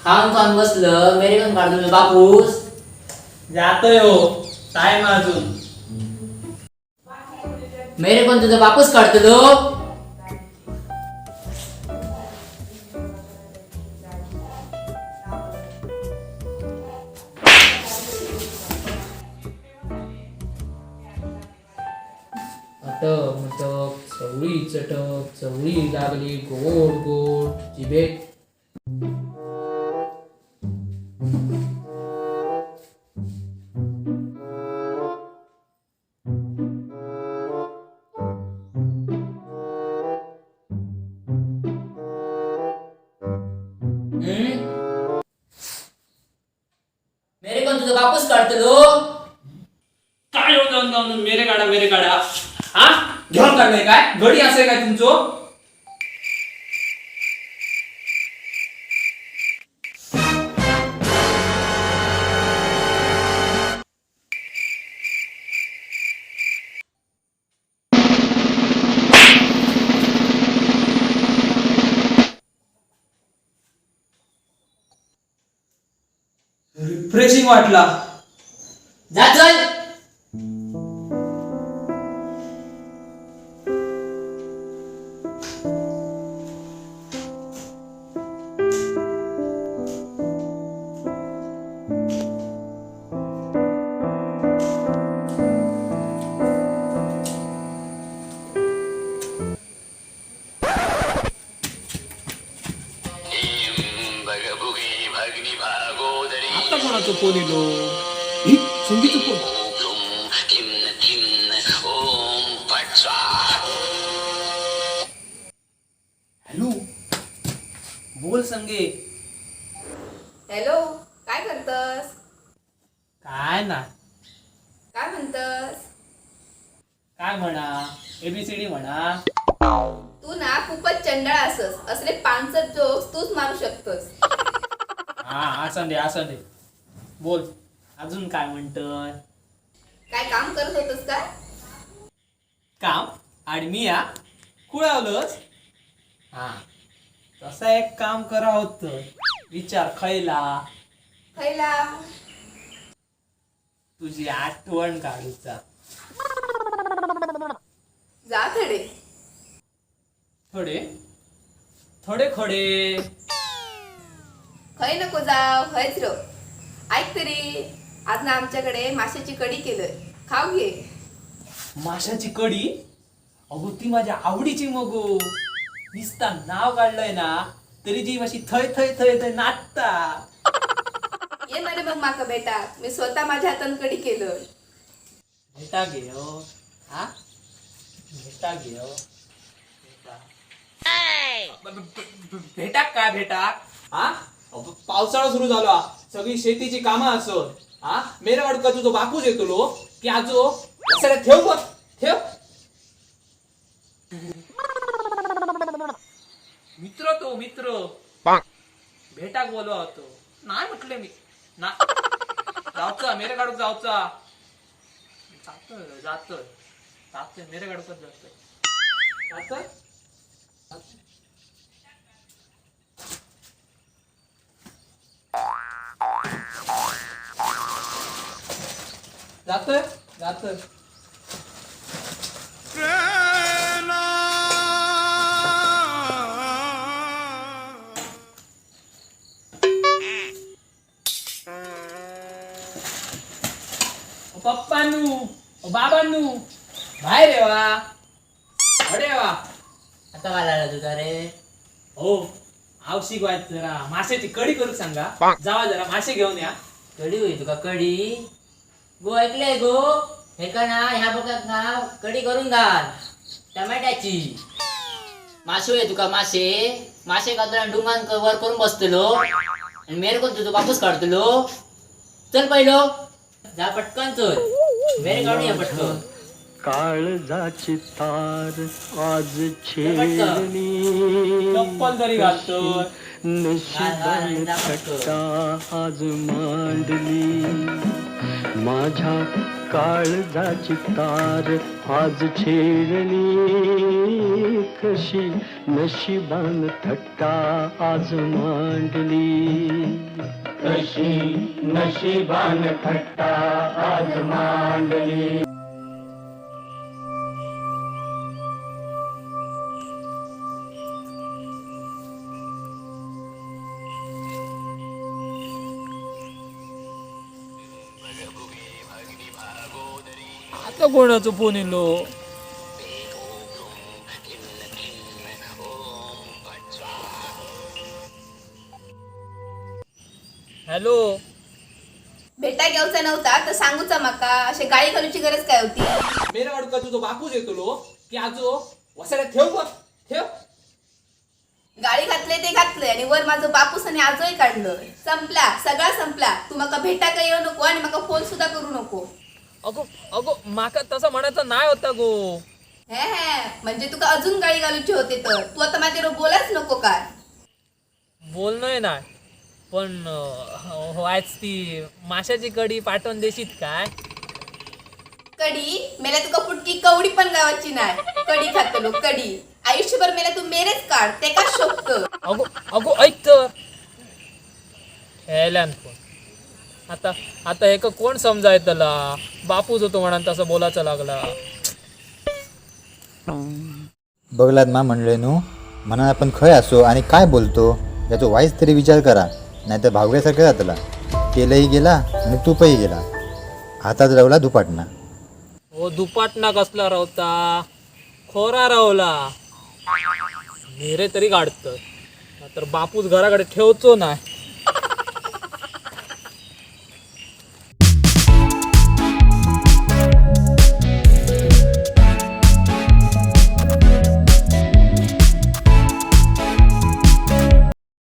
खाऊन खाऊन बसलं मेरे पण काढतो मी बापूस. जातोय हो, टाइम अजून. मेरे पण तुझा बापूस काढतो. अटक मटक चवळी चटक चवळी लागली गोड गोड जिभेत. मेरे पण तुझा बापूस काढतो. काय हो जाऊन जाऊन मेरे गाडा हा घेऊन काढलाय काय गडी असेल काय तुमचं. रिफ्रेशिंग वाटला. जा चल. आता कोणाचं फोन येतो. संगीत फोन. हॅलो बोल संगे. हॅलो, काय करतस? काय ना काय म्हणतस? काय म्हणा एबीसीडी म्हणा. तू ना खूपच चंडाळ असस. असले पानसट जोक्स तूच मारू शकतस. हा असं दे बोल अजून काय म्हणतोय. काय काम करत होतस काय? काम आणि मी या कुळावलंच. हा तसं एक काम करा होत. विचार खैला खैला तुझी आठवण काढूचा. जा थडे. थोडे थोडे खोडे. खै नको जाव, खैच र. ऐक तरी, आज ना आमच्याकडे माशाची कढी केलंय. खाऊ घे. माशाची कढी. अगो ती माझ्या आवडीची मगो. नुसता नाव काढलंय ना तरी जी अशी थय थय थय थय नाचता. ये ना रे मग माका बेटा, मी स्वतः माझ्या हातान कढी केलं. भेटा घे हो. हा भेटा घे हो. भेटा काय भेटा. हा पावसाळा सुरू झाला. सगळी शेतीची कामं असत. हा मेरे वाटका तुझो बापूच येतलो की आजो सगळ्या ठेव बघ ठेव. मित्र तो मित्र भेटाक बोलवा होतो. नाही म्हटले मी ना. जाऊचा मेरे गाडूक जाऊचा. जातोय मेरे गाडूकच जातोय. जातोय. पप्पानू बाबांनू बाहेर येवा. अरे वा आता काय लागला तुझा रे. हो आवशिक वाट जरा माशाची कढी करू सांगा. जावा जरा मासे घेऊन या. कढी होई तुका कढी. गो ऐकलंय गो. हे का ना ह्या बघत ना कढी करून घाल टमाट्याची. मासे होय तुका मासे. मासे कातरा डुंगान वर करून बसतलो आणि मेरे कोण तुझं बापूस काढतलो. चल पहिलो जा पटकन चल. मेरे काढून या पटकन. काळजाची तार आज पटकन. छेडली. चप्पल तरी घालतोय. नशिबाने थट्टा आज मांडली. माझ्या काळजाची तार आज छेडली, कशी नशिबान थट्टा आज मांडली, कशी नशिबान थट्टा आज मांडली. आता कोणाचा फोन येलो? हॅलो. भेटा घेऊचा नव्हता तर सांगूचा माका असे गाडी घालूची गरज काय होती. मेरा वाटू का तुझो बापूच येतलो की आजो वसाड्यात ठेव बघ ठेव. गाडी घातले ते घातले आणि वर माझं बापूस आणि आजोही काढलं. संपला, सगळा संपला. तू माका भेटा काय येऊ नको आणि माका फोन सुद्धा करू नको. अगो अगो माका तसं म्हणायचं नाही होता गो. हे म्हणजे तुका अजून गाडी घालूची होते तर तू आता माझ्यावर बोलाच नको काय. बोलणंय नाही पण व्हायच ती माशाची कडी पाठवून देशीत काय? कडी मेला तुका फुटकी कवडी पण गावाची नाही. कडी खातलो कडी. आयुष्यभर मेला तू मेरेच काढ ते का शोभत. अगो अगो ऐक तर हेल्यान पण आता आता हे कोण समजायतला? बापूच होतो म्हणून तसं बोलायचं लागला. बघलात मा म्हणले नू, म्हणून आपण खय असो आणि काय बोलतो याचा वाईच तरी विचार करा, नाहीतर भावग्यासारखं जातला. तेलही गेला आणि तूपही गेला, हातात रवला दुपाटना. हो दुपाटना कसला रावता, खोरा रावला. मेरे तरी काढत तर बापूच घराकडे ठेवतो नाही.